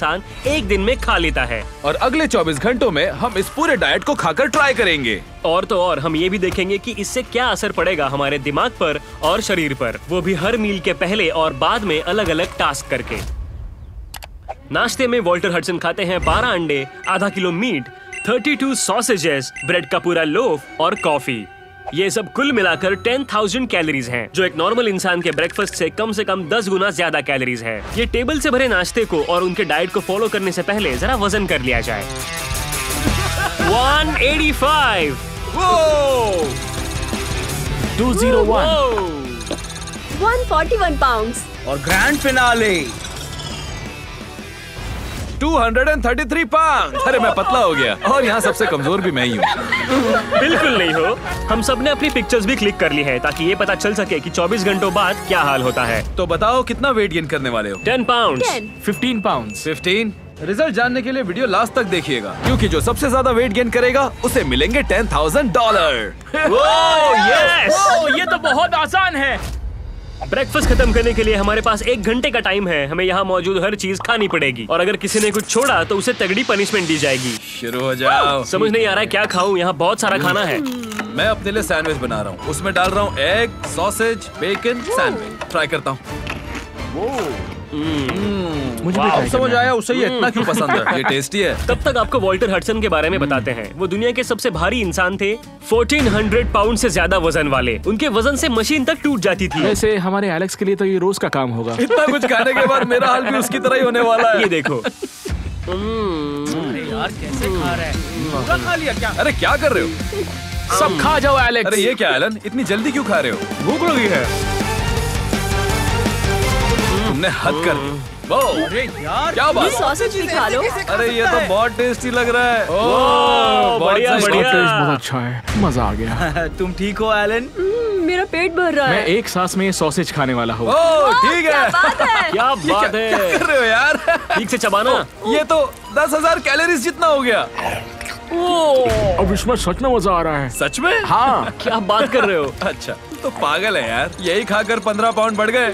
इंसान एक दिन में खा लेता है। और अगले 24 घंटों में हम इस पूरे डाइट को खाकर ट्राई करेंगे। और तो और हम ये भी देखेंगे कि इससे क्या असर पड़ेगा हमारे दिमाग पर और शरीर पर, वो भी हर मील के पहले और बाद में अलग अलग टास्क करके। नाश्ते में वॉल्टर हडसन खाते हैं 12 अंडे, आधा किलो मीट, 32 सॉसेजेस, ब्रेड का पूरा लोफ और कॉफी। ये सब कुल मिलाकर 10,000 कैलोरीज हैं, जो एक नॉर्मल इंसान के ब्रेकफास्ट से कम 10 गुना ज्यादा कैलोरीज है। ये टेबल से भरे नाश्ते को और उनके डाइट को फॉलो करने से पहले जरा वजन कर लिया जाए। 185, 201, 141 पाउंड्स और ग्रैंड फिनाले 233 पाउंड। अरे मैं पतला हो गया और यहाँ सबसे कमजोर भी मैं ही हूँ। बिल्कुल नहीं हो। हम सब ने अपनी पिक्चर्स भी क्लिक कर ली है ताकि ये पता चल सके कि 24 घंटों बाद क्या हाल होता है। तो बताओ कितना वेट गेन करने वाले हो? 10 पाउंड, 15 पाउंड्स। 15। रिजल्ट जानने के लिए वीडियो लास्ट तक देखिएगा, क्योंकि जो सबसे ज्यादा वेट गेन करेगा उसे मिलेंगे $10,000। ये तो बहुत आसान है। ब्रेकफास्ट खत्म करने के लिए हमारे पास 1 घंटे का टाइम है। हमें यहाँ मौजूद हर चीज खानी पड़ेगी और अगर किसी ने कुछ छोड़ा तो उसे तगड़ी पनिशमेंट दी जाएगी। शुरू हो जाओ। समझ नहीं आ रहा है क्या खाऊं, यहाँ बहुत सारा खाना है। मैं अपने लिए सैंडविच बना रहा हूँ। उसमें डाल रहा हूँ egg, sausage, bacon, sandwich. Try करता हूँ। मुझे भी अब समझ आया उसे ये इतना क्यों पसंद है। ये टेस्टी है। तब तक आपको वॉल्टर हडसन के बारे में बताते हैं। वो दुनिया के सबसे भारी इंसान थे, 1400 पाउंड से ज्यादा वजन वाले। उनके वजन से मशीन तक टूट जाती थी। वैसे हमारे एलेक्स के लिए तो ये रोज का काम होगा। इतना कुछ खाने के बाद मेरा हाल भी उसकी तरह ही होने वाला है। ये देखो। अरे यार कैसे खा रहे हैं? पूरा खा लिया क्या? अरे क्या कर रहे हो? सब खा जाओ एलेक्स। अरे ये क्या एलन, इतनी जल्दी क्यों खा रहे हो? भूख लगी है। तुमने हद कर दी। अरे यार क्या बात? सॉसेज भी खा लो। अरे ये तो बहुत टेस्टी लग रहा है। बढ़िया सही। बढ़िया। टेस्ट बहुत अच्छा है, मजा आ गया। तुम ठीक हो एलन? मेरा पेट भर रहा मैं है। एक सांस में सॉसेज खाने वाला हूँ। ठीक है। बात है। क्या बात है, क्या कर रहे हो यार? ठीक से चबाना। ये तो 10,000 कैलोरीज जितना हो गया। अब इसमें सच में मजा आ रहा है। सच में? हाँ। क्या बात कर रहे हो? अच्छा तो पागल है यार, यही खाकर 15 पाउंड बढ़ गए।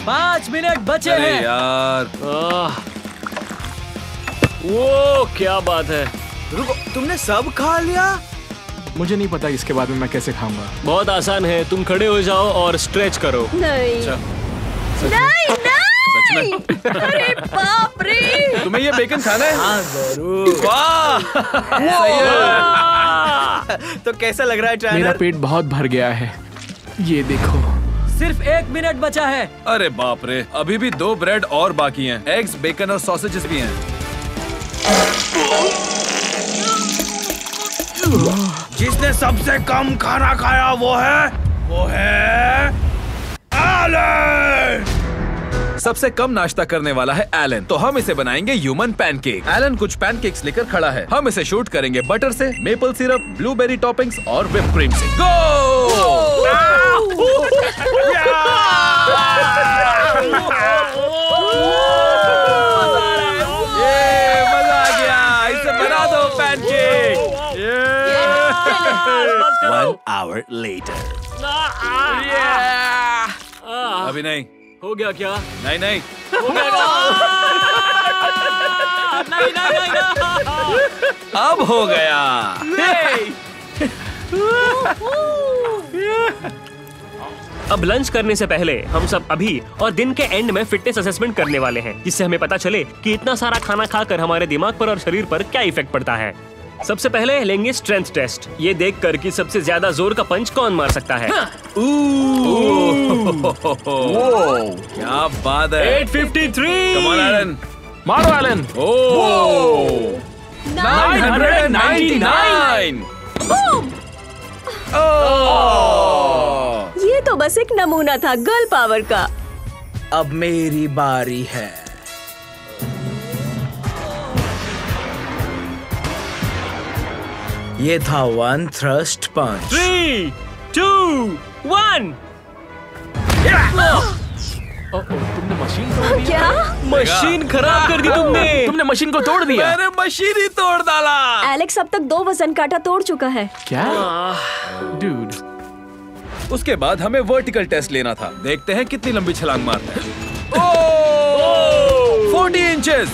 5 मिनट बचे अरे हैं। यार वो क्या बात है। रुको, तुमने सब खा लिया? मुझे नहीं पता इसके बाद में मैं कैसे खाऊंगा। बहुत आसान है, तुम खड़े हो जाओ और स्ट्रेच करो। नहीं नहीं नहीं। अरे बाप रे। तुम्हें ये बेकन खाना है? हाँ जरूर। वाह सही है। तो कैसा लग रहा है मेरा ट्रेनर? पेट बहुत भर गया है, ये देखो। सिर्फ 1 मिनट बचा है। अरे बाप रे, अभी भी 2 ब्रेड और बाकी हैं। एग्स, बेकन और सॉसेजेस भी हैं। जिसने सबसे कम खाना खाया वो है एलन। सबसे कम नाश्ता करने वाला है एलन, तो हम इसे बनाएंगे ह्यूमन पैनकेक। एलन कुछ पैनकेक्स लेकर खड़ा है। हम इसे शूट करेंगे बटर से, मेपल सिरप, ब्लूबेरी टॉपिंग्स और व्हिप क्रीम से। गो! ये मजा आ गया। इसे बना दो पैनकेक। 1 hour later. अभी नहीं। हो गया क्या? नहीं नहीं। हो गया नहीं नहीं नहीं। अब हो गया। अब लंच करने से पहले हम सब अभी और दिन के एंड में फिटनेस असेसमेंट करने वाले हैं, जिससे हमें पता चले कि इतना सारा खाना खाकर हमारे दिमाग पर और शरीर पर क्या इफेक्ट पड़ता है। सबसे पहले लेंगे स्ट्रेंथ टेस्ट, ये देखकर कि सबसे ज्यादा जोर का पंच कौन मार सकता है। क्या बात है। 853। Come on Elon. मारो एलन। 999। ये तो बस एक नमूना था गर्ल पावर का। अब मेरी बारी है। ये था 1 thrust punch। 3, 2, 1। तुमने मशीन तोड़ दी। क्या? मशीन खराब कर दी तुमने। तुमने मशीन को तोड़ दिया। मैंने मशीन ही तोड़ डाला। एलेक्स अब तक 2 वजन काटा तोड़ चुका है। क्या? डूड। उसके बाद हमें वर्टिकल टेस्ट लेना था। देखते हैं कितनी लंबी छलांग मारता है। inches.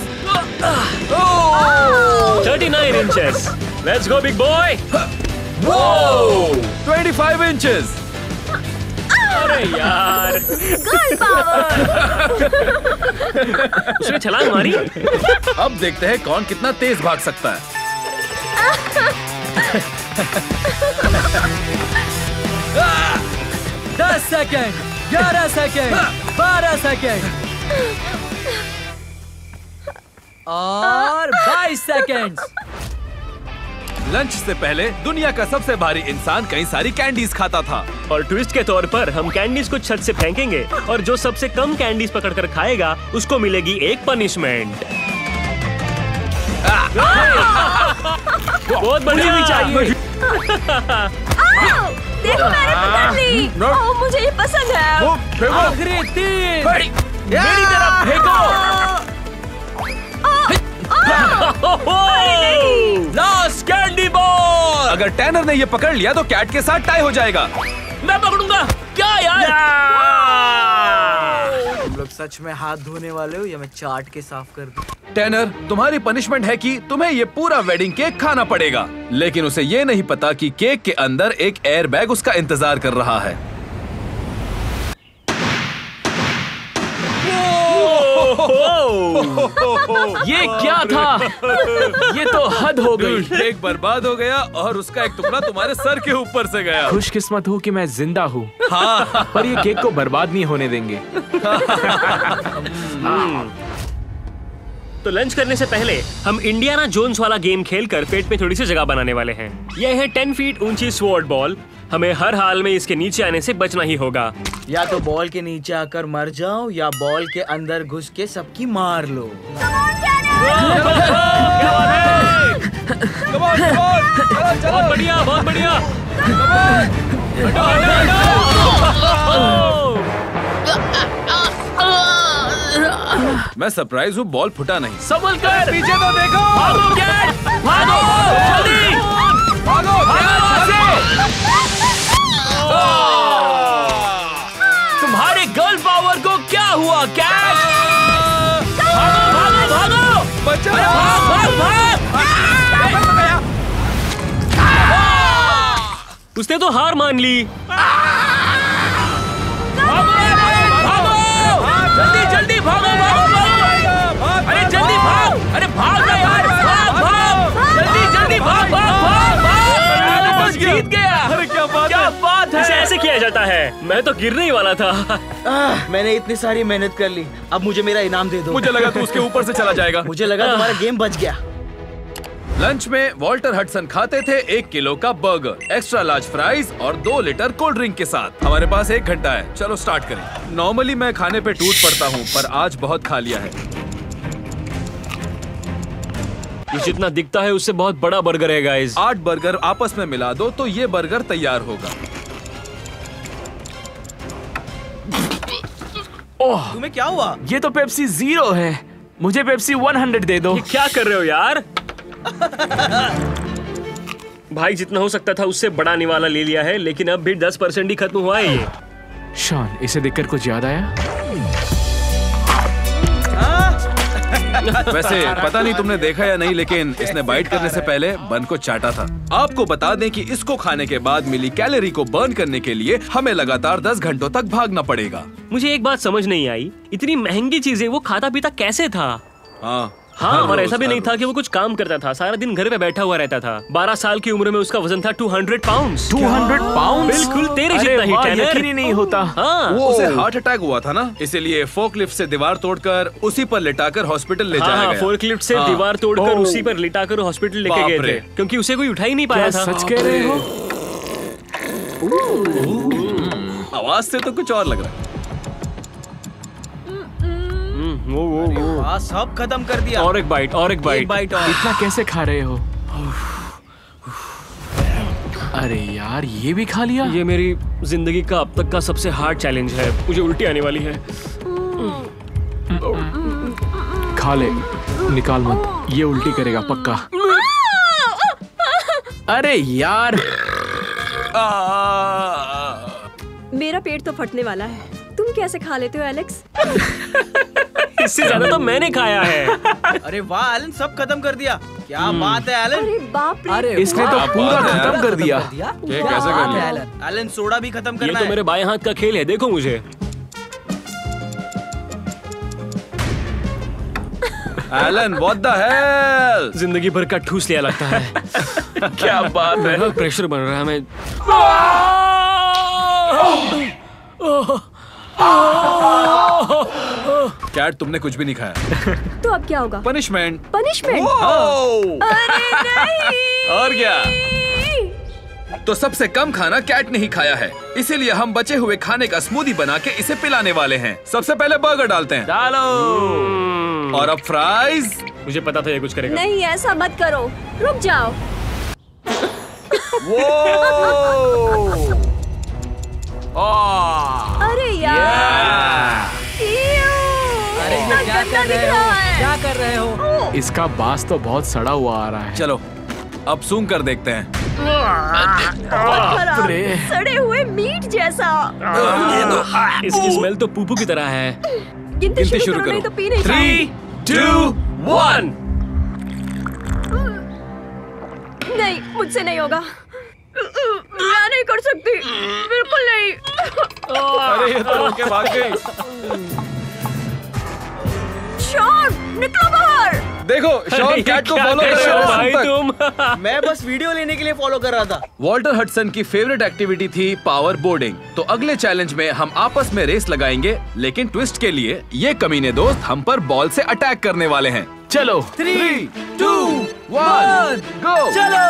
39 inches. Let's go, big boy. Whoa! 25 inches. अरे यार, गर्ल पावर। उसने छलांग मारी। अब देखते हैं कौन कितना तेज भाग सकता है। 10 सेकेंड, 11 सेकेंड, 12 सेकेंड और 22 सेकेंड। लंच से पहले दुनिया का सबसे भारी इंसान कई सारी कैंडीज खाता था। और ट्विस्ट के तौर पर हम कैंडीज को छत से फेंकेंगे और जो सबसे कम कैंडीज पकड़कर खाएगा उसको मिलेगी एक पनिशमेंट। बहुत बढ़िया भी चाहिए। देखो मैंने पकड़ ली। ओह, मुझे ये पसंद है। आखिरी 3 मेरी तरफ फेंको। Last candy ball. अगर टैनर ने ये पकड़ लिया तो कैट के साथ टाई हो जाएगा। मैं पकड़ूंगा। क्या यार? तुम लोग सच में हाथ धोने वाले हो या मैं चाट के साफ कर दूं? टैनर, तुम्हारी पनिशमेंट है कि तुम्हें ये पूरा वेडिंग केक खाना पड़ेगा, लेकिन उसे ये नहीं पता कि केक के अंदर एक एयर बैग उसका इंतजार कर रहा है। ये क्या था? ये तो हद हो गई। केक बर्बाद हो गया और उसका एक टुकड़ा तुम्हारे सर के ऊपर से गया। खुशकिस्मत हूँ कि मैं जिंदा हूँ। हाँ। पर ये केक को बर्बाद नहीं होने देंगे। तो लंच करने से पहले हम इंडियाना जोन्स वाला गेम खेलकर पेट में थोड़ी सी जगह बनाने वाले हैं। यह है 10 फीट ऊंची स्वॉर्ड बॉल। हमें हर हाल में इसके नीचे आने से बचना ही होगा। या तो बॉल के नीचे आकर मर जाओ या बॉल के अंदर घुस के सबकी मार लो। बहुत बढ़िया, बहुत बढ़िया। मैं सरप्राइज हूँ, बॉल फुटा नहीं। संभल कर। पीछे तो देखो। भागो कैट, भागो जल्दी, भागो, भागो से। तुम्हारे गर्ल पावर को क्या हुआ कैट? भागो भागो भागो। बचाओ। भाग भाग भाग। उसने तो हार मान ली। जल्दी जल्दी भागो भागो भागो। अरे जल्दी भाग। अरे भाग ना यार, भाग भाग। जल्दी जल्दी भाग भाग भाग भाग। बस जीत गया। अरे क्या बात है। इसे ऐसे किया जाता है। मैं तो गिरने ही वाला था। मैंने इतनी सारी मेहनत कर ली, अब मुझे मेरा इनाम दे दो। मुझे लगा तू उसके ऊपर से चला जाएगा। मुझे लगा तुम्हारा गेम बच गया। लंच में वॉल्टर हडसन खाते थे 1 किलो का बर्गर, एक्स्ट्रा लार्ज फ्राइज और 2 लीटर कोल्ड ड्रिंक के साथ। हमारे पास 1 घंटा है, चलो स्टार्ट करें। नॉर्मली मैं खाने पे टूट पड़ता हूँ, पर आज बहुत खा लिया है। ये जितना दिखता है उससे बहुत बड़ा बर्गर है गाइस। 8 बर्गर आपस में मिला दो तो ये बर्गर तैयार होगा। ओह, तुम्हें क्या हुआ? ये तो पेप्सी 0 है। मुझे पेप्सी 100 दे दो। ये क्या कर रहे हो यार? भाई जितना हो सकता था उससे बड़ा निवाला ले लिया है, लेकिन अब भी 10% ही खत्म हुआ है ये। शॉन, इसे देखकर कुछ याद आया? वैसे पता नहीं तुमने देखा या नहीं, लेकिन इसने बाइट करने से पहले बन को चाटा था। आपको बता दें कि इसको खाने के बाद मिली कैलोरी को बर्न करने के लिए हमें लगातार 10 घंटों तक भागना पड़ेगा। मुझे एक बात समझ नहीं आई, इतनी महंगी चीजें वो खाता पीता कैसे था? हाँ, हाँ, और ऐसा भी नहीं था कि वो कुछ काम करता था, सारा दिन घर पे बैठा हुआ रहता था। 12 साल की उम्र में उसका वजन था 200 पाउंड। 200 पाउंड? बिल्कुल तेरे अरे जितना ही वाह, टैनर। यकीन ही नहीं होता। हाँ, उसे हार्ट अटैक हुआ था ना, इसीलिए फोर्कलिफ्ट से दीवार तोड़कर उसी पर लिटाकर हॉस्पिटल ले जाया हाँ, गया। फोर्कलिफ्ट से हाँ। दीवार तोड़कर ओह। उसी पर लिटाकर हॉस्पिटल लेके बाप गए रे। थे, क्योंकि उसे कोई उठा ही नहीं पाया क्या था। सच कह रहे हो? आवाज से तो कुछ और लग रहा है। वाह, सब खत्म कर दिया। और एक बाइट, और एक एक बाइट। बाइट और। इतना कैसे खा रहे हो? अरे यार, ये भी खा लिया? ये मेरी जिंदगी का अब तक का सबसे हार्ड चैलेंज है। मुझे उल्टी आने वाली है। खा ले, निकाल मत, ये उल्टी करेगा पक्का। अरे यार, मेरा पेट तो फटने वाला है। तुम कैसे खा लेते हो एलेक्स? इससे ज्यादा तो मैंने खाया है। अरे वाह एलन, सब खत्म कर दिया। क्या बात है एलन। अरे बाप रे। इसने तो पूरा खत्म कर दिया। ये कैसे कर लिया? एलन सोडा भी खत्म ये करना तो है। मेरे बाएं हाथ का खेल है, देखो मुझे। Elon what the hell? जिंदगी भर का ठूस लिया लगता है। क्या बात है? मेरा प्रेशर बन रहा है। मैं कैट तुमने कुछ भी नहीं खाया। तो अब क्या होगा? पनिशमेंट। पनिशमेंट? अरे नहीं। और क्या? तो सबसे कम खाना कैट ने ही खाया है, इसीलिए हम बचे हुए खाने का स्मूदी बना के इसे पिलाने वाले हैं। सबसे पहले बर्गर डालते हैं। डालो। और अब फ्राइज। मुझे पता था ये कुछ करेगा। नहीं ऐसा मत करो, रुक जाओ। अरे यार, अरे ये क्या कर रहे हो? क्या कर रहे हो? इसका बास तो बहुत सड़ा हुआ आ रहा है। चलो अब सूंघ कर देखते हैं। बहुत खराब, सड़े हुए मीट जैसा। इसकी स्मेल तो पूपू की तरह है। गिनती शुरू करो, नहीं तो पी नहीं पाऊंगी। 3, 2, 1। नहीं, मुझसे नहीं होगा। मैं नहीं कर सकती, बिल्कुल नहीं। अरे ये तो रोके भाग गई। शॉन, निकलो बाहर। देखो शॉन कैट को क्या फॉलो कर कर रहे हो रहा भाई है। तुम? मैं बस वीडियो लेने के लिए फॉलो कर रहा था। वॉल्टर हडसन की फेवरेट एक्टिविटी थी पावर बोर्डिंग। तो अगले चैलेंज में हम आपस में रेस लगाएंगे, लेकिन ट्विस्ट के लिए ये कमीने दोस्त हम पर बॉल से अटैक करने वाले हैं। चलो 3, 2, 1, गो। चलो।